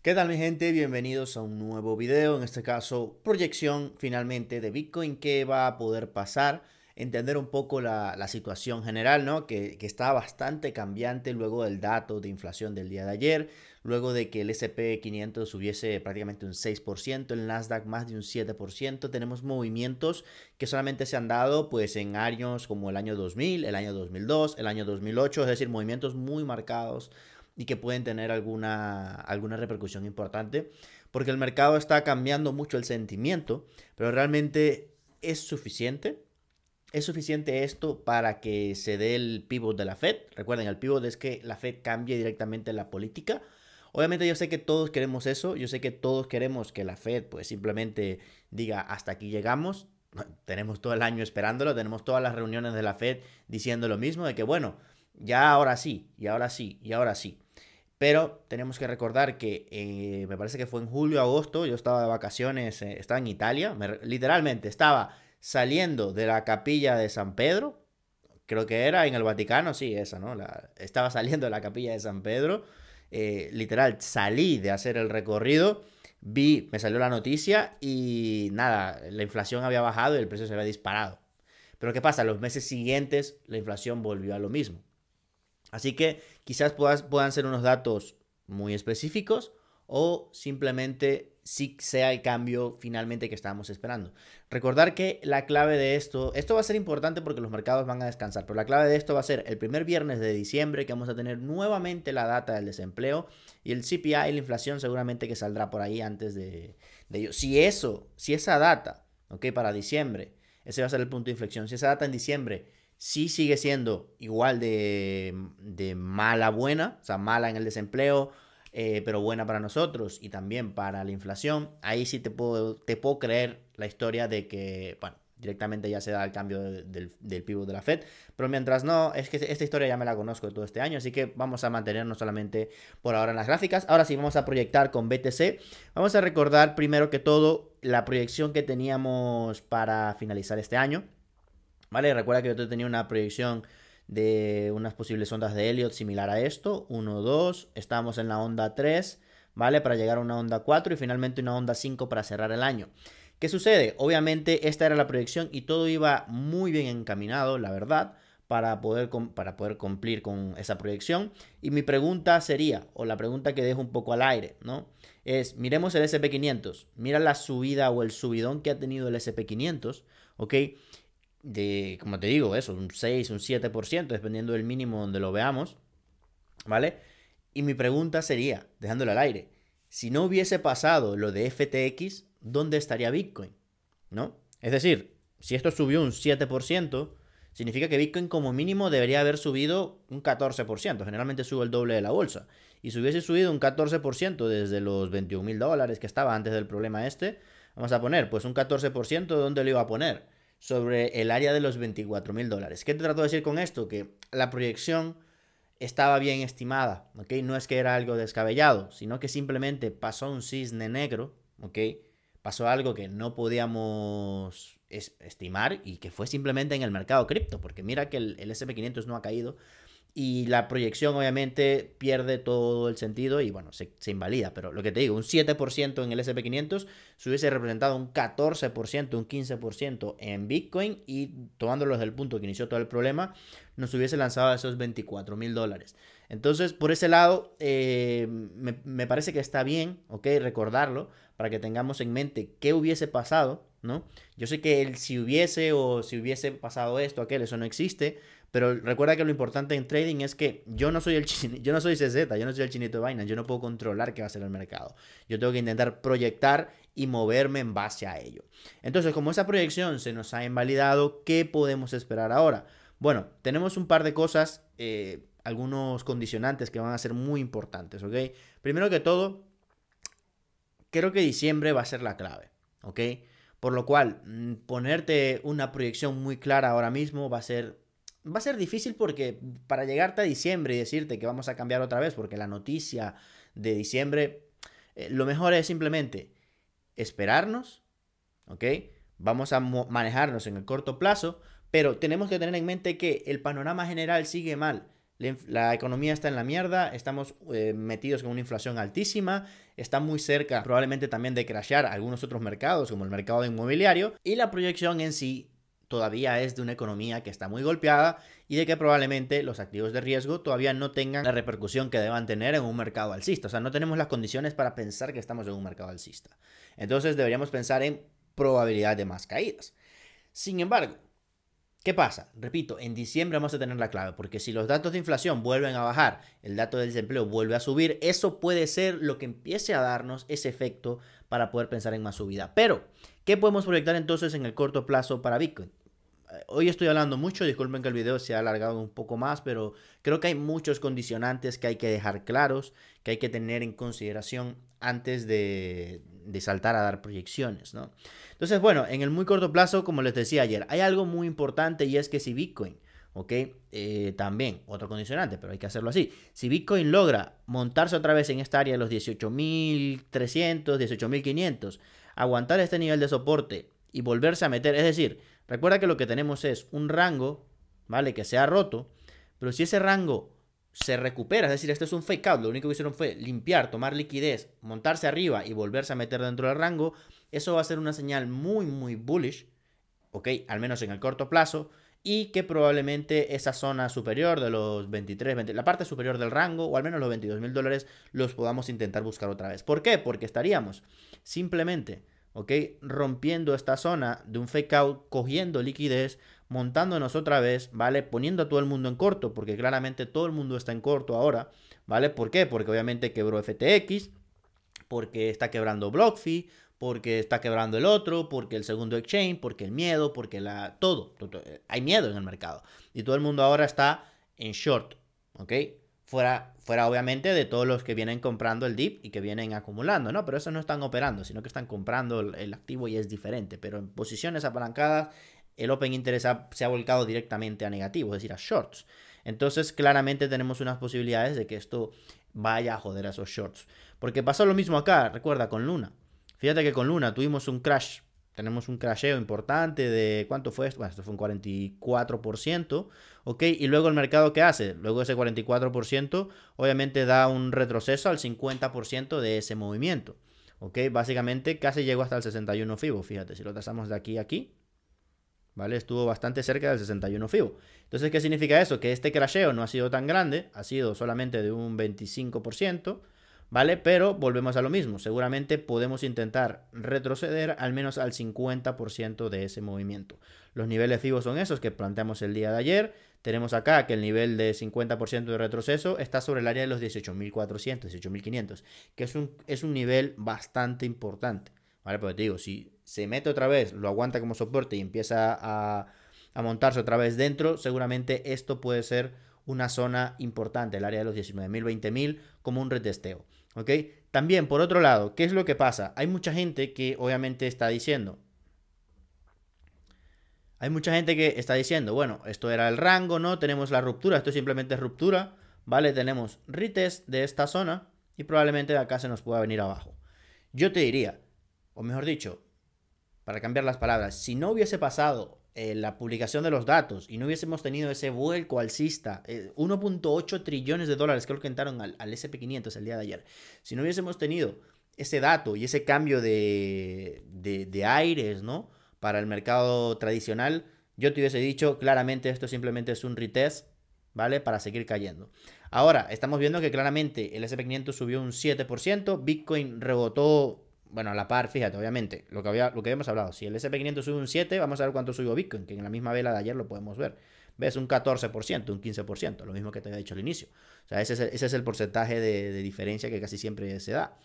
¿Qué tal mi gente? Bienvenidos a un nuevo video, en este caso proyección finalmente de Bitcoin, qué va a poder pasar, entender un poco la situación general, ¿no? Que está bastante cambiante luego del dato de inflación del día de ayer, luego de que el S&P 500 subiese prácticamente un 6%, el Nasdaq más de un 7%, tenemos movimientos que solamente se han dado pues en años como el año 2000, el año 2002, el año 2008, es decir, movimientos muy marcados y que pueden tener alguna repercusión importante, porque el mercado está cambiando mucho el sentimiento, pero realmente es suficiente. ¿Es suficiente esto para que se dé el pivot de la Fed? Recuerden, el pivot es que la Fed cambie directamente la política. Obviamente yo sé que todos queremos eso, yo sé que todos queremos que la Fed pues simplemente diga hasta aquí llegamos. Tenemos todo el año esperándolo, tenemos todas las reuniones de la Fed diciendo lo mismo, de que bueno, ya ahora sí, y ahora sí, y ahora sí. Pero tenemos que recordar que me parece que fue en julio, agosto, yo estaba de vacaciones, estaba en Italia, literalmente estaba saliendo de la capilla de San Pedro, creo que era en el Vaticano, sí, esa, ¿no? Estaba saliendo de la capilla de San Pedro, literal, salí de hacer el recorrido, me salió la noticia y nada, la inflación había bajado y el precio se había disparado. Pero ¿qué pasa? Los meses siguientes la inflación volvió a lo mismo. Así que quizás puedan ser unos datos muy específicos o simplemente sí sea el cambio finalmente que estábamos esperando. Recordar que la clave de esto va a ser importante porque los mercados van a descansar, pero la clave de esto va a ser el primer viernes de diciembre que vamos a tener nuevamente la data del desempleo y el CPI y la inflación seguramente que saldrá por ahí antes de ello. Si esa data, ok, para diciembre, ese va a ser el punto de inflexión, si esa data en diciembre sí sigue siendo igual de mala buena, o sea, mala en el desempleo, pero buena para nosotros y también para la inflación, ahí sí te puedo creer la historia de que, bueno, directamente ya se da el cambio del pivot de la Fed, pero mientras no, es que esta historia ya me la conozco de todo este año, así que vamos a mantenernos solamente por ahora en las gráficas. Ahora sí, vamos a proyectar con BTC. Vamos a recordar primero que todo la proyección que teníamos para finalizar este año. ¿Vale? Recuerda que yo tenía una proyección de unas posibles ondas de Elliot similar a esto. 1, 2, estamos en la onda 3, ¿vale? Para llegar a una onda 4 y finalmente una onda 5 para cerrar el año. ¿Qué sucede? Obviamente esta era la proyección y todo iba muy bien encaminado, la verdad, para poder cumplir con esa proyección. Y mi pregunta sería, o la pregunta que dejo un poco al aire, ¿no? Es, miremos el SP500, mira la subida o el subidón que ha tenido el SP500, ¿ok? Como te digo, eso, un 6 un 7% dependiendo del mínimo donde lo veamos, ¿vale? Y mi pregunta sería, dejándolo al aire, si no hubiese pasado lo de FTX, ¿dónde estaría Bitcoin? ¿No? Es decir, si esto subió un 7%, significa que Bitcoin como mínimo debería haber subido un 14%. Generalmente sube el doble de la bolsa. Y si hubiese subido un 14% desde los $21,000 que estaba antes del problema este, vamos a poner, pues un 14%, ¿dónde lo iba a poner? Sobre el área de los $24,000. ¿Qué te trato de decir con esto? Que la proyección estaba bien estimada, ¿ok? No es que era algo descabellado, sino que simplemente pasó un cisne negro, ¿ok? Pasó algo que no podíamos estimar y que fue simplemente en el mercado cripto, porque mira que el SP500 no ha caído y la proyección obviamente pierde todo el sentido y bueno, se invalida. Pero lo que te digo, un 7% en el SP500 se hubiese representado un 14%, un 15% en Bitcoin y tomándolo desde el punto que inició todo el problema, nos hubiese lanzado a esos $24,000. Entonces, por ese lado, me parece que está bien, ¿ok? Recordarlo para que tengamos en mente qué hubiese pasado, ¿no? Yo sé que si hubiese pasado esto, aquel, eso no existe, pero recuerda que lo importante en trading es que yo no soy CZ, yo no soy el chinito de Binance, yo no puedo controlar qué va a hacer el mercado. Yo tengo que intentar proyectar y moverme en base a ello. Entonces, como esa proyección se nos ha invalidado, ¿qué podemos esperar ahora? Bueno, tenemos un par de cosas, algunos condicionantes que van a ser muy importantes, ¿ok? Primero que todo, creo que diciembre va a ser la clave, ¿ok? Por lo cual, ponerte una proyección muy clara ahora mismo va a ser difícil porque para llegarte a diciembre y decirte que vamos a cambiar otra vez, porque la noticia de diciembre, lo mejor es simplemente esperarnos, ¿ok? Vamos a manejarnos en el corto plazo, pero tenemos que tener en mente que el panorama general sigue mal. La economía está en la mierda, estamos metidos con una inflación altísima, está muy cerca probablemente también de crashear algunos otros mercados como el mercado inmobiliario, y la proyección en sí todavía es de una economía que está muy golpeada y de que probablemente los activos de riesgo todavía no tengan la repercusión que deban tener en un mercado alcista. O sea, no tenemos las condiciones para pensar que estamos en un mercado alcista. Entonces deberíamos pensar en probabilidad de más caídas. Sin embargo, ¿qué pasa? Repito, en diciembre vamos a tener la clave, porque si los datos de inflación vuelven a bajar, el dato de desempleo vuelve a subir, eso puede ser lo que empiece a darnos ese efecto para poder pensar en más subida. Pero, ¿qué podemos proyectar entonces en el corto plazo para Bitcoin? Hoy estoy hablando mucho, disculpen que el video se ha alargado un poco más, pero creo que hay muchos condicionantes que hay que dejar claros, que hay que tener en consideración antes de saltar a dar proyecciones, ¿no? Entonces, bueno, en el muy corto plazo, como les decía ayer, hay algo muy importante y es que si Bitcoin, ¿ok? También, otro condicionante, pero hay que hacerlo así. Si Bitcoin logra montarse otra vez en esta área de los 18.300, 18.500, aguantar este nivel de soporte y volverse a meter, es decir, recuerda que lo que tenemos es un rango, ¿vale? Que se ha roto, pero si ese rango se recupera, es decir, este es un fake out, lo único que hicieron fue limpiar, tomar liquidez, montarse arriba y volverse a meter dentro del rango, eso va a ser una señal muy, muy bullish, ¿ok? Al menos en el corto plazo, y que probablemente esa zona superior de los 23, 20, la parte superior del rango, o al menos los $22.000, los podamos intentar buscar otra vez. ¿Por qué? Porque estaríamos simplemente, ¿ok? Rompiendo esta zona de un fake out, cogiendo liquidez, montándonos otra vez, ¿vale? Poniendo a todo el mundo en corto, porque claramente todo el mundo está en corto ahora, ¿vale? ¿Por qué? Porque obviamente quebró FTX, porque está quebrando BlockFi, porque está quebrando el otro, porque el segundo exchange, porque el miedo, porque todo. Hay miedo en el mercado. Y todo el mundo ahora está en short, ¿ok? Fuera obviamente de todos los que vienen comprando el dip y que vienen acumulando, ¿no? Pero esos no están operando, sino que están comprando el activo y es diferente. Pero en posiciones apalancadas, el Open Interest se ha volcado directamente a negativo, es decir, a shorts. Entonces, claramente tenemos unas posibilidades de que esto vaya a joder a esos shorts. Porque pasó lo mismo acá, recuerda, con Luna. Fíjate que con Luna tuvimos un crash. Tenemos un crasheo importante de... ¿Cuánto fue esto? Bueno, esto fue un 44%. ¿Ok? Y luego el mercado, ¿qué hace? Luego ese 44% obviamente da un retroceso al 50% de ese movimiento. ¿Ok? Básicamente casi llegó hasta el 61 FIBO. Fíjate, si lo trazamos de aquí a aquí, ¿vale? Estuvo bastante cerca del 61 FIBO. Entonces, ¿qué significa eso? Que este crasheo no ha sido tan grande, ha sido solamente de un 25%, ¿vale? Pero volvemos a lo mismo, seguramente podemos intentar retroceder al menos al 50% de ese movimiento. Los niveles FIBO son esos que planteamos el día de ayer. Tenemos acá que el nivel de 50% de retroceso está sobre el área de los 18.400, 18.500, que es un nivel bastante importante, ¿vale? Porque te digo, si se mete otra vez, lo aguanta como soporte y empieza a montarse otra vez dentro, seguramente esto puede ser una zona importante, el área de los 19.000, 20.000, como un retesteo. ¿Ok? También, por otro lado, ¿qué es lo que pasa? Hay mucha gente que obviamente está diciendo, bueno, esto era el rango, ¿no? Tenemos la ruptura, esto simplemente es ruptura, ¿vale? Tenemos retest de esta zona y probablemente de acá se nos pueda venir abajo. Yo te diría, o mejor dicho, para cambiar las palabras, si no hubiese pasado la publicación de los datos y no hubiésemos tenido ese vuelco alcista, 1.8 trillones de dólares creo que entraron al SP500 el día de ayer, si no hubiésemos tenido ese dato y ese cambio de aires, ¿no? Para el mercado tradicional, yo te hubiese dicho claramente esto simplemente es un retest, ¿vale? Para seguir cayendo. Ahora, estamos viendo que claramente el SP500 subió un 7%, Bitcoin rebotó, bueno, a la par, fíjate, obviamente, lo que habíamos hablado. Si el SP500 sube un 7, vamos a ver cuánto subió Bitcoin, que en la misma vela de ayer lo podemos ver. ¿Ves? Un 14%, un 15%, lo mismo que te había dicho al inicio. O sea, ese es el porcentaje de diferencia que casi siempre se da.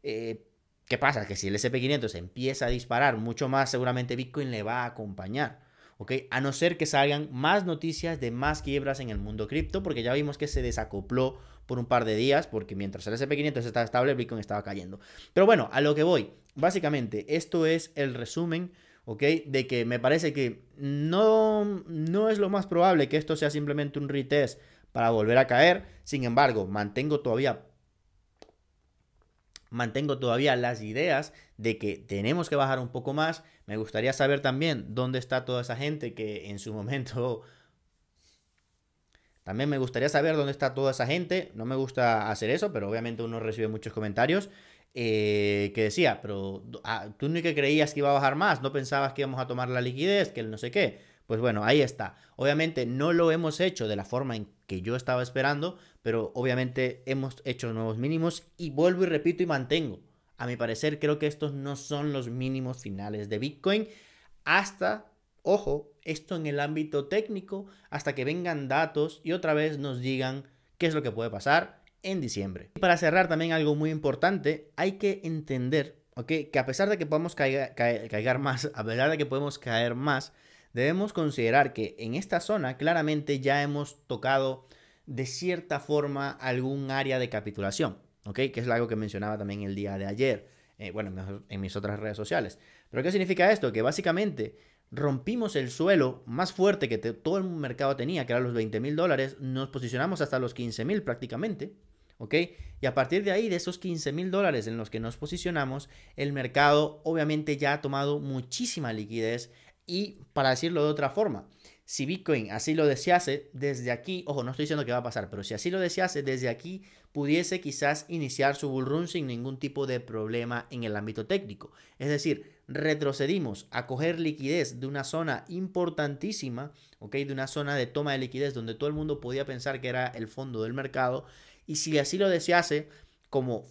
¿Qué pasa? Que si el SP500 empieza a disparar mucho más, seguramente Bitcoin le va a acompañar. ¿Ok? A no ser que salgan más noticias de más quiebras en el mundo cripto, porque ya vimos que se desacopló por un par de días, porque mientras el SP500 estaba estable, el Bitcoin estaba cayendo. Pero bueno, a lo que voy, básicamente, esto es el resumen, ¿ok? De que me parece que no es lo más probable que esto sea simplemente un retest para volver a caer. Sin embargo, mantengo todavía las ideas de que tenemos que bajar un poco más. Me gustaría saber también dónde está toda esa gente que en su momento También me gustaría saber dónde está toda esa gente. No me gusta hacer eso, pero obviamente uno recibe muchos comentarios que decía, pero tú ni que creías que iba a bajar más, no pensabas que íbamos a tomar la liquidez, que el no sé qué. Pues bueno, ahí está. Obviamente no lo hemos hecho de la forma en que yo estaba esperando, pero obviamente hemos hecho nuevos mínimos y vuelvo y repito y mantengo. A mi parecer creo que estos no son los mínimos finales de Bitcoin hasta, ojo, esto en el ámbito técnico, hasta que vengan datos y otra vez nos digan qué es lo que puede pasar en diciembre. Y para cerrar también algo muy importante, hay que entender, ¿ok? Que a pesar de que podemos caer más, a pesar de que podemos caer más, debemos considerar que en esta zona claramente ya hemos tocado de cierta forma algún área de capitulación, ¿ok? Que es algo que mencionaba también el día de ayer, bueno, en mis otras redes sociales. ¿Pero qué significa esto? Que básicamente rompimos el suelo más fuerte que todo el mercado tenía, que eran los $20,000, nos posicionamos hasta los 15,000 prácticamente, ¿ok? Y a partir de ahí, de esos $15,000 en los que nos posicionamos, el mercado obviamente ya ha tomado muchísima liquidez y, para decirlo de otra forma, si Bitcoin así lo desease, desde aquí, ojo, no estoy diciendo que va a pasar, pero si así lo desease, desde aquí pudiese quizás iniciar su bull run sin ningún tipo de problema en el ámbito técnico. Es decir, retrocedimos a coger liquidez de una zona importantísima, ¿ok? De una zona de toma de liquidez donde todo el mundo podía pensar que era el fondo del mercado. Y si así lo desease, como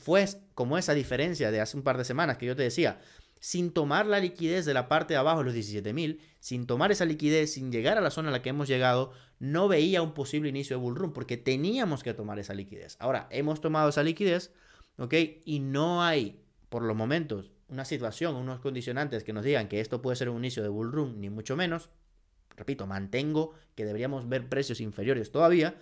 esa diferencia de hace un par de semanas que yo te decía, sin tomar la liquidez de la parte de abajo, los 17,000, sin tomar esa liquidez, sin llegar a la zona a la que hemos llegado, no veía un posible inicio de bull run porque teníamos que tomar esa liquidez. Ahora, hemos tomado esa liquidez, ¿ok? Y no hay, por los momentos, una situación, unos condicionantes que nos digan que esto puede ser un inicio de bull run, ni mucho menos. Repito, mantengo que deberíamos ver precios inferiores todavía,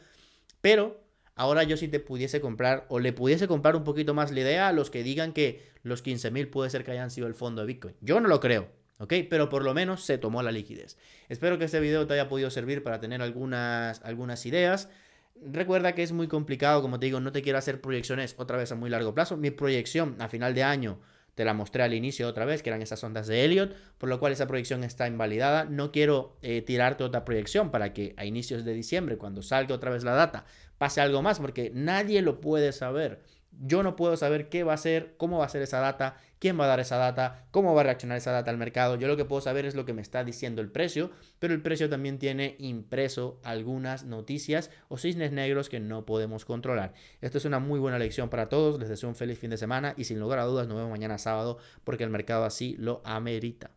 pero ahora yo sí te pudiese comprar o le pudiese comprar un poquito más la idea a los que digan que los 15,000 puede ser que hayan sido el fondo de Bitcoin. Yo no lo creo, ¿ok? Pero por lo menos se tomó la liquidez. Espero que este video te haya podido servir para tener algunas ideas. Recuerda que es muy complicado, como te digo, no te quiero hacer proyecciones otra vez a muy largo plazo. Mi proyección a final de año te la mostré al inicio otra vez, que eran esas ondas de Elliott, por lo cual esa proyección está invalidada. No quiero tirarte otra proyección para que a inicios de diciembre, cuando salga otra vez la data, pase algo más, porque nadie lo puede saber. Yo no puedo saber qué va a ser, cómo va a ser esa data, quién va a dar esa data, cómo va a reaccionar esa data al mercado. Yo lo que puedo saber es lo que me está diciendo el precio, pero el precio también tiene impreso algunas noticias o cisnes negros que no podemos controlar. Esto es una muy buena lección para todos. Les deseo un feliz fin de semana y sin lugar a dudas nos vemos mañana sábado porque el mercado así lo amerita.